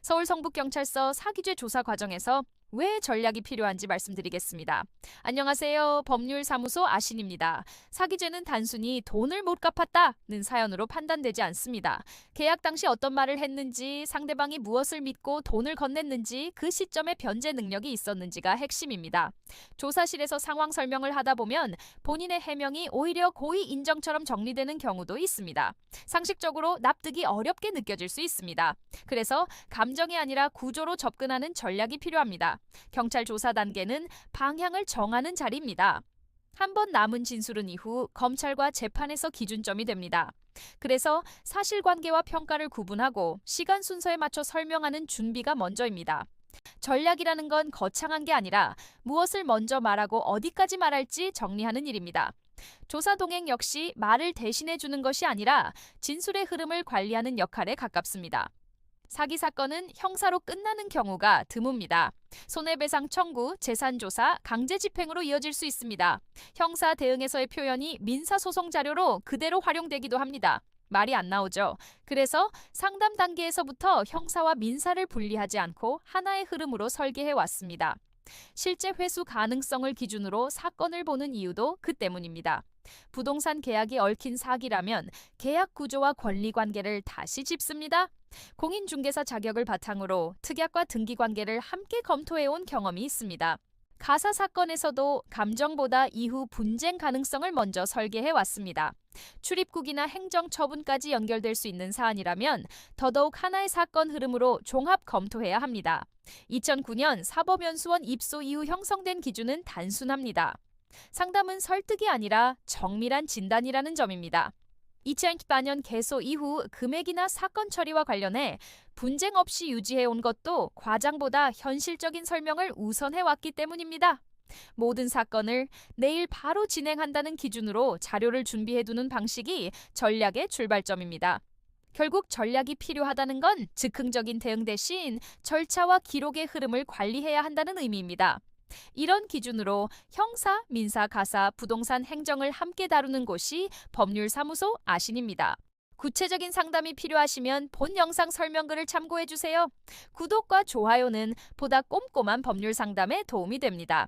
서울 성북경찰서 사기죄 조사 과정에서 왜 전략이 필요한지 말씀드리겠습니다. 안녕하세요. 법률사무소 아신입니다. 사기죄는 단순히 돈을 못 갚았다는 사연으로 판단되지 않습니다. 계약 당시 어떤 말을 했는지, 상대방이 무엇을 믿고 돈을 건넸는지, 그 시점에 변제 능력이 있었는지가 핵심입니다. 조사실에서 상황 설명을 하다 보면 본인의 해명이 오히려 고의 인정처럼 정리되는 경우도 있습니다. 상식적으로 납득이 어렵게 느껴질 수 있습니다. 그래서 감정이 아니라 구조로 접근하는 전략이 필요합니다. 경찰 조사 단계는 방향을 정하는 자리입니다. 한 번 남은 진술은 이후 검찰과 재판에서 기준점이 됩니다. 그래서 사실관계와 평가를 구분하고 시간 순서에 맞춰 설명하는 준비가 먼저입니다. 전략이라는 건 거창한 게 아니라 무엇을 먼저 말하고 어디까지 말할지 정리하는 일입니다. 조사 동행 역시 말을 대신해 주는 것이 아니라 진술의 흐름을 관리하는 역할에 가깝습니다. 사기 사건은 형사로 끝나는 경우가 드뭅니다. 손해배상 청구, 재산조사, 강제집행으로 이어질 수 있습니다. 형사 대응에서의 표현이 민사소송 자료로 그대로 활용되기도 합니다. 말이 안 나오죠. 그래서 상담 단계에서부터 형사와 민사를 분리하지 않고 하나의 흐름으로 설계해 왔습니다. 실제 회수 가능성을 기준으로 사건을 보는 이유도 그 때문입니다. 부동산 계약이 얽힌 사기라면 계약 구조와 권리 관계를 다시 짚습니다. 공인중개사 자격을 바탕으로 특약과 등기 관계를 함께 검토해온 경험이 있습니다. 가사 사건에서도 감정보다 이후 분쟁 가능성을 먼저 설계해 왔습니다. 출입국이나 행정 처분까지 연결될 수 있는 사안이라면 더더욱 하나의 사건 흐름으로 종합 검토해야 합니다. 2009년 사법연수원 입소 이후 형성된 기준은 단순합니다. 상담은 설득이 아니라 정밀한 진단이라는 점입니다. 2014년 개소 이후 금액이나 사건 처리와 관련해 분쟁 없이 유지해온 것도 과장보다 현실적인 설명을 우선해왔기 때문입니다. 모든 사건을 내일 바로 진행한다는 기준으로 자료를 준비해두는 방식이 전략의 출발점입니다. 결국 전략이 필요하다는 건 즉흥적인 대응 대신 절차와 기록의 흐름을 관리해야 한다는 의미입니다. 이런 기준으로 형사, 민사, 가사, 부동산, 행정을 함께 다루는 곳이 법률사무소 아신입니다. 구체적인 상담이 필요하시면 본 영상 설명글을 참고해주세요. 구독과 좋아요는 보다 꼼꼼한 법률 상담에 도움이 됩니다.